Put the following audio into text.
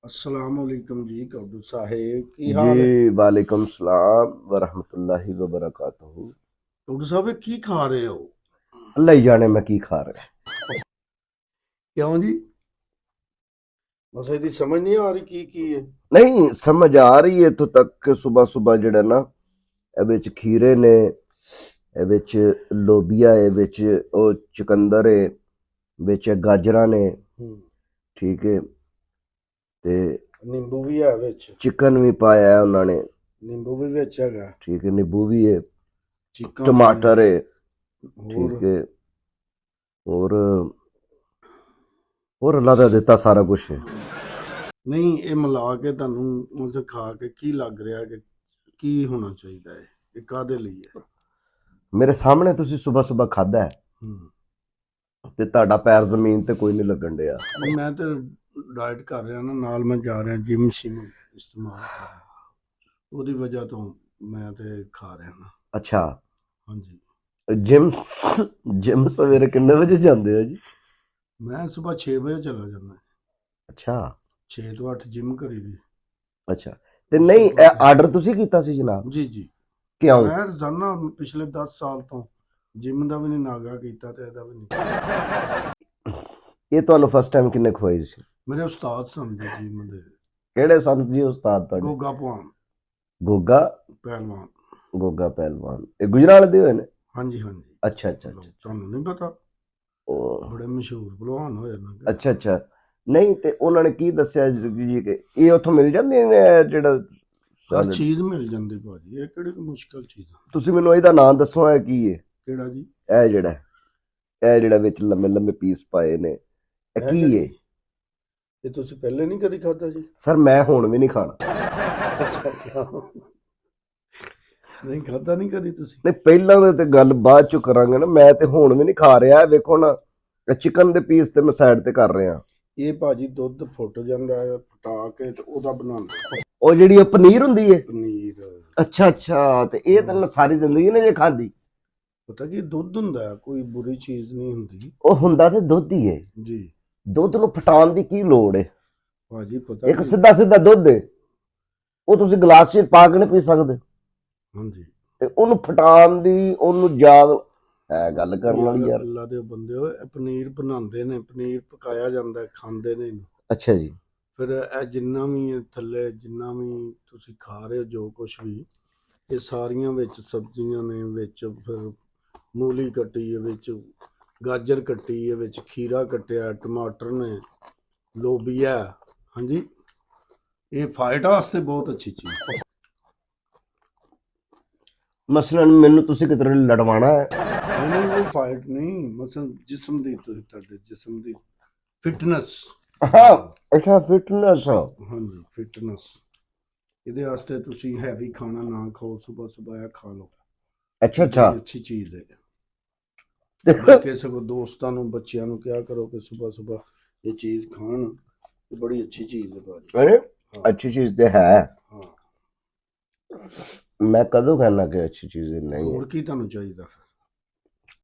अस्सलाम वालेकुम जी कबू साहेब की हाल है। जी वालेकुम सलाम वरहमतुल्लाहि वबरकातुहू। कबू साहब की खा रहे हो? अल्लाह ही जाने मैं की खा रहा। क्यों जी? बस ਇਹਦੀ समझ नहीं आ रही की है। नहीं समझ आ रही है तो तक कि सुबह सुबह ਜਿਹੜਾ ਨਾ ਇਹ ਵਿੱਚ ਖੀਰੇ ਨੇ, ਇਹ ਵਿੱਚ ਲੋਬੀਆ ਹੈ, ਵਿੱਚ ਉਹ ਚੁਕੰਦਰ ਹੈ, ਵਿੱਚ ਗਾਜਰਾਂ ਨੇ, ਠੀਕ ਹੈ, ਤੇ नींबू भी है विच, चिकन भी पाया है उन्होंने, नींबू भी विच हैगा, ठीक है, नींबू भी है, चिकन टमाटर है, और ठीक है, और अल्लाह का दिता सारा कुछ है। नहीं ये मिला के ਤੁਹਾਨੂੰ मुझे खा के की लग रहा है कि की होना चाहिए है, ये कादे लिए है? मेरे सामने तुसी सुबह सुबह खादा है ਤੇ ਤੁਹਾਡਾ ਪੈਰ ਜ਼ਮੀਨ ਤੇ ਕੋਈ ਨਹੀਂ ਲੱਗਣ ਡਿਆ। मैं तो डाइट कर रहा ना, नाल मैं जा रहा जिम शिम इस्तेमाल कर रहा, ਉਹਦੀ ਵਜ੍ਹਾ ਤੋਂ ਮੈਂ ਤੇ ਖਾ ਰਿਹਾ ਨਾ। ਅੱਛਾ, ਹਾਂਜੀ ਜਿਮ ਜਿਮ ਸਵੇਰੇ ਕਿੰਨੇ ਵਜੇ ਜਾਂਦੇ ਹੋ ਜੀ? ਮੈਂ ਸਵੇਰ 6 ਵਜੇ ਚਲਾ ਜਾਂਦਾ। ਅੱਛਾ 6 ਤੋਂ 8 ਜਿਮ ਕਰੀ ਦੀ। ਅੱਛਾ, ਤੇ ਨਹੀਂ ਇਹ ਆਰਡਰ ਤੁਸੀਂ ਕੀਤਾ ਸੀ ਜਨਾਬ? ਜੀ ਜੀ, ਕਿਉਂ? ਮੈਂ ਰੋਜ਼ਾਨਾ ਪਿਛਲੇ 10 ਸਾਲ ਤੋਂ ਜਿਮ ਦਾ ਵੀ ਨਹੀਂ ਨਾਗਾ ਕੀਤਾ ਤੇ ਇਹਦਾ ਵੀ ਨਹੀਂ। ਇਹ ਤੁਹਾਨੂੰ ਫਸਟ ਟਾਈਮ ਕਿੰਨੇ ਖਵਾਈ ਸੀ? ਮੇਰੇ ਉਸਤਾਦ ਸਨ ਜੀ ਜਿਮ ਦੇ। ਕਿਹੜੇ ਸਨ ਜੀ ਉਸਤਾਦ ਤੁਹਾਡੇ? ਗੋਗਾ ਭਵਾਨ ਗੋਗਾ ਪਹਿਲਵਾਨ। ਗੋਗਾ ਪਹਿਲਵਾਨ ਇਹ ਗੁਜਰਾਲ ਦੇ ਹੋਏ ਨੇ? ਹਾਂਜੀ ਹਾਂਜੀ। ਅੱਛਾ ਅੱਛਾ, ਤੁਹਾਨੂੰ ਨਹੀਂ ਪਤਾ? ਉਹ ਬੜੇ ਮਸ਼ਹੂਰ ਪਹਿਲਵਾਨ ਹੋਏ ਨੇ। ਅੱਛਾ ਅੱਛਾ, ਨਹੀਂ ਤੇ ਉਹਨਾਂ ਨੇ ਕੀ ਦੱਸਿਆ ਜੀ ਕਿ ਇਹ ਉੱਥੋਂ ਮਿਲ ਜਾਂਦੇ ਨੇ ਜਿਹੜਾ ਹਰ ਚੀਜ਼ ਮਿਲ ਜਾਂਦੀ ਭਾਜੀ, ਇਹ ਕਿਹੜੀ ਮੁਸ਼ਕਲ ਚੀਜ਼ ਆ? ਤੁਸੀਂ ਮੈਨੂੰ ਇਹਦਾ ਨਾਮ ਦੱਸੋ, ਇਹ ਕੀ ਹੈ? ਕਿਹੜਾ ਜੀ? ਇਹ ਜਿਹੜਾ ਵਿੱਚ ਲੰਮੇ ਲੰਮੇ ਪੀਸ ਪਾਏ ਨੇ, ਇਹ ਕੀ ਹੈ? ਇਹ ਤੁਸੀਂ ਪਹਿਲੇ ਨਹੀਂ ਕਦੀ ਖਾਧਾ ਜੀ? ਸਰ ਮੈਂ ਹੁਣ ਵੀ ਨਹੀਂ ਖਾਣਾ। ਨਹੀਂ ਖਾਧਾ ਨਹੀਂ ਕਦੀ ਤੁਸੀਂ? ਨਹੀਂ ਪਹਿਲਾਂ ਦੇ ਤੇ ਗੱਲ ਬਾਅਦ ਚ ਕਰਾਂਗੇ ਨਾ, ਮੈਂ ਤੇ ਹੁਣ ਵੀ ਨਹੀਂ ਖਾ ਰਿਹਾ। ਵੇਖੋ ਨਾ ਚਿਕਨ ਦੇ ਪੀਸ ਤੇ ਮੈਂ ਸਾਈਡ ਤੇ ਕਰ ਰਿਹਾ। ਇਹ ਭਾਜੀ ਦੁੱਧ ਫੁੱਟ ਜਾਂਦਾ ਹੈ, ਫਟਾ ਕੇ ਤੇ ਉਹਦਾ ਬਣਾਉਂਦੇ ਉਹ ਜਿਹੜੀ ਉਹ ਪਨੀਰ ਹੁੰਦੀ ਹੈ? ਪਨੀਰ। ਅੱਛਾ ਅੱਛਾ, ਤੇ ਇਹ ਤਾਂ ਮੈਂ ਸਾਰੀ ਜ਼ਿੰਦਗੀ ਨੇ ਜੇ ਖਾਧੀ। ਪਤਾ ਕੀ ਦੁੱਧ ਹੁੰਦਾ, ਕੋਈ ਬੁਰੀ ਚੀਜ਼ ਨਹੀਂ ਹੁੰਦੀ। ਉਹ ਹੁੰਦਾ ਤੇ ਦੁੱਧ ਹੀ ਹੈ ਜੀ। ਦੁੱਧ ਨੂੰ ਫਟਾਉਣ ਦੀ ਕੀ ਲੋੜ ਹੈ ਭਾਜੀ ਪਤਾ ਇੱਕ ਸਿੱਧਾ ਸਿੱਧਾ ਦੁੱਧ ਹੈ, ਉਹ ਤੁਸੀਂ ਗਲਾਸ 'ਚ ਪਾ ਕੇ ਨਹੀਂ ਪੀ ਸਕਦੇ। ਹਾਂਜੀ। ਤੇ ਉਹਨੂੰ ਫਟਾਉਣ ਦੀ, ਉਹਨੂੰ ਜਾਗ ਹੈ ਗੱਲ ਕਰਨ ਵਾਲੀ ਯਾਰ। ਅੱਲਾ ਦੇ ਬੰਦੇ ਹੋ, ਪਨੀਰ ਬਣਾਉਂਦੇ ਨੇ, ਪਨੀਰ ਪਕਾਇਆ ਜਾਂਦਾ, ਖਾਂਦੇ ਨੇ। ਅੱਛਾ ਜੀ। ਫਿਰ ਇਹ ਜਿੰਨਾ ਵੀ ਥੱਲੇ ਜਿੰਨਾ ਵੀ ਤੁਸੀਂ ਖਾ ਰਹੇ ਹੋ ਜੋ ਕੁਛ ਵੀ, ਇਹ ਸਾਰੀਆਂ ਵਿੱਚ ਸਬਜ਼ੀਆਂ ਨੇ, ਵਿੱਚ ਫਿਰ ਮੂਲੀ ਕੱਟੀ ਹੈ, ਵਿੱਚ ਗਾਜਰ ਕੱਟੀ ਹੈ, ਵਿੱਚ ਖੀਰਾ ਕੱਟਿਆ, ਟਮਾਟਰ ਨੇ, ਲੋਬੀਆ। ਹਾਂਜੀ, ਇਹ ਫਾਈਟ ਵਾਸਤੇ ਬਹੁਤ ਅੱਛੀ ਚੀਜ਼ ਹੈ। ਮਸਲਨ ਮੈਨੂੰ ਤੁਸੀਂ ਕਿਤੇ ਲੜਵਾਣਾ ਹੈ? ਨਹੀਂ ਉਹ ਫਾਈਟ ਨਹੀਂ, ਮਸਲਨ ਜਿਸਮ ਦੀ, ਤੁਹਾਡੇ ਜਿਸਮ ਦੀ ਫਿਟਨੈਸ। ਹਾਂ ਅੱਛਾ, ਫਿਟਨੈਸ। ਹਾਂਜੀ ਫਿਟਨੈਸ, ਇਹਦੇ ਵਾਸਤੇ ਤੁਸੀਂ ਹੈਵੀ ਖਾਣਾ ਨਾ ਖਾਓ, ਸੁਬਹ ਸੁਬਹ ਇਹ ਖਾ ਲਓ। ਅੱਛਾ ਅੱਛਾ, ਅੱਛੀ ਚੀਜ਼ ਹੈ। ਬਲਕਿ ਸਗੋਂ ਦੋਸਤਾਂ ਨੂੰ, ਬੱਚਿਆਂ ਨੂੰ ਕਿਹਾ ਕਰੋ ਕਿ ਸੁਬਹ ਸੁਬਹ ਇਹ ਚੀਜ਼ ਖਾਣ, ਇਹ ਬੜੀ ਅੱਛੀ ਚੀਜ਼ ਹੈ ਭਾਜੀ। ਅੱਛੀ ਚੀਜ਼ ਤੇ ਹੈ। ਹਾਂ, ਮੈਂ ਕਦੋਂ ਕਹਿਣਾ ਕਿ ਅੱਛੀ ਚੀਜ਼ ਨਹੀਂ ਹੈ? ਹੋਰ ਕੀ ਤੁਹਾਨੂੰ ਚਾਹੀਦਾ?